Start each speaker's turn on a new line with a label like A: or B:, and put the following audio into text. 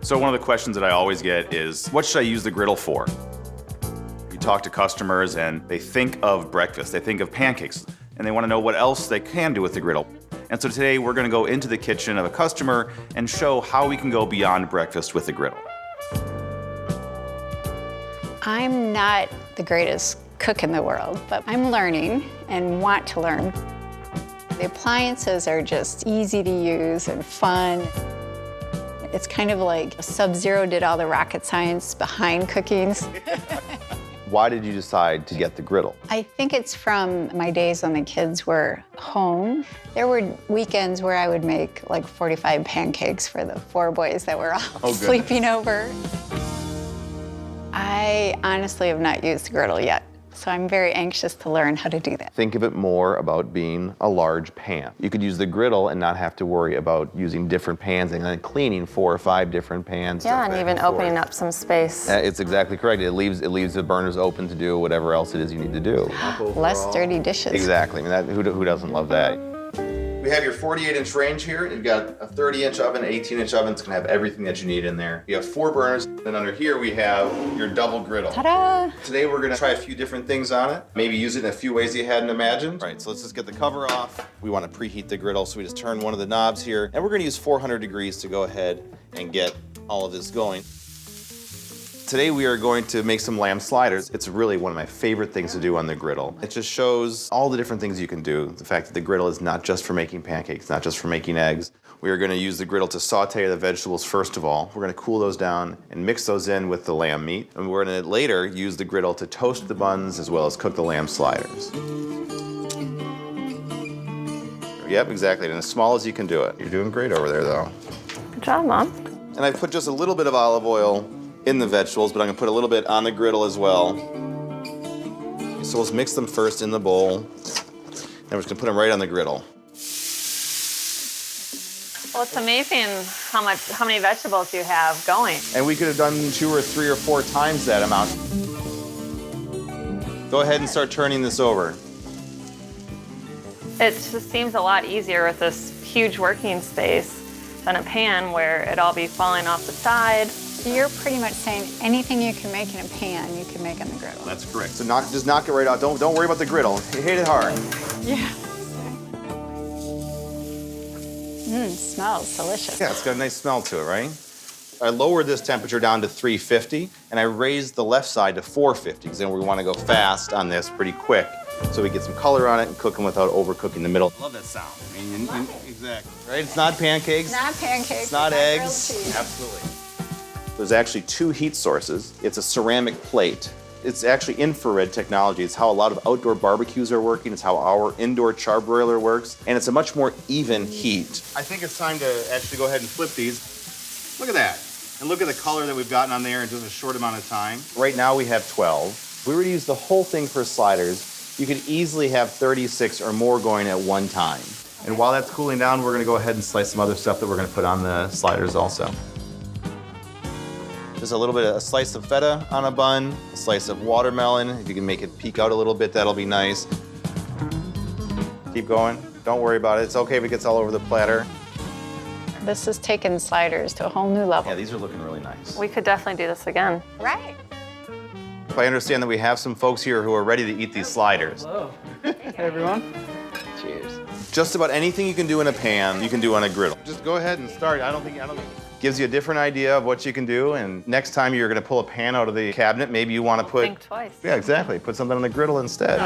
A: So one of the questions that I always get is, what should I use the griddle for? You talk to customers and they think of breakfast, they think of pancakes, and they want to know what else they can do with the griddle. And so today we're going to go into the kitchen of a customer and show how we can go beyond breakfast with the griddle.
B: I'm not the greatest cook in the world, but I'm learning and want to learn. The appliances are just easy to use and fun. It's kind of like Sub-Zero did all the rocket science behind cooking.
C: Why did you decide to get the griddle?
B: I think it's from my days when the kids were home. There were weekends where I would make like 45 pancakes for the 4 boys that were all sleeping over. I honestly have not used the griddle yet, so I'm very anxious to learn how to do that.
C: Think of it more about being a large pan. You could use the griddle and not have to worry about using different pans and then cleaning 4 or 5 different pans.
D: Yeah, and even opening up some space.
C: It's exactly correct. It leaves the burners open to do whatever else it is you need to do.
B: Less dirty dishes.
C: Exactly. I mean, who doesn't love that? We have your 48-inch range here. You've got a 30-inch oven, 18-inch oven. It's gonna have everything that you need in there. You have 4 burners, and under here we have your double griddle.
B: Ta-da!
C: Today we're gonna try a few different things on it. Maybe use it in a few ways you hadn't imagined. All right, so let's just get the cover off. We wanna preheat the griddle, so we just turn one of the knobs here, and we're gonna use 400 degrees to go ahead and get all of this going. Today we are going to make some lamb sliders. It's really one of my favorite things to do on the griddle. It just shows all the different things you can do. The fact that the griddle is not just for making pancakes, not just for making eggs. We are gonna use the griddle to saute the vegetables first of all. We're gonna cool those down and mix those in with the lamb meat. And we're gonna later use the griddle to toast the buns as well as cook the lamb sliders. Yep, exactly, and as small as you can do it. You're doing great over there though.
D: Good job, Mom.
C: And I put just a little bit of olive oil in the vegetables, but I'm gonna put a little bit on the griddle as well. So let's mix them first in the bowl. Then we're just gonna put them right on the griddle.
D: Well, it's amazing how many vegetables you have going.
C: And we could have done 2 or 3 or 4 times that amount. Go ahead and start turning this over.
D: It just seems a lot easier with this huge working space than a pan where it'd all be falling off the side.
B: You're pretty much saying anything you can make in a pan, you can make on the griddle.
C: That's correct. So just knock it right out. Don't worry about the griddle. Hit it hard.
B: Yeah. Smells delicious.
C: Yeah, it's got a nice smell to it, right? I lowered this temperature down to 350, and I raised the left side to 450, because then we want to go fast on this pretty quick, so we get some color on it and cook them without overcooking the middle.
A: Love that sound. I mean, exactly.
C: Right? It's not pancakes.
B: Not pancakes.
C: It's not eggs.
B: Grilled cheese.
A: Absolutely.
C: There's actually 2 heat sources. It's a ceramic plate. It's actually infrared technology. It's how a lot of outdoor barbecues are working. It's how our indoor charbroiler works. And it's a much more even heat. I think it's time to actually go ahead and flip these. Look at that. And look at the color that we've gotten on there in just a short amount of time. Right now we have 12. If we were to use the whole thing for sliders, you could easily have 36 or more going at one time. And while that's cooling down, we're gonna go ahead and slice some other stuff that we're gonna put on the sliders also. Just a little bit of a slice of feta on a bun, a slice of watermelon. If you can make it peek out a little bit, that'll be nice. Keep going. Don't worry about it. It's okay if it gets all over the platter.
B: This has taken sliders to a whole new level.
C: Yeah, these are looking really nice.
D: We could definitely do this again.
B: Right.
C: I understand that we have some folks here who are ready to eat these sliders.
E: Hello. Hey, everyone.
B: Cheers.
C: Just about anything you can do in a pan, you can do on a griddle. Just go ahead and start. I don't think gives you a different idea of what you can do, and next time you're gonna pull a pan out of the cabinet, maybe you wanna put...
D: Think twice.
C: Yeah, exactly. Put something on the griddle instead.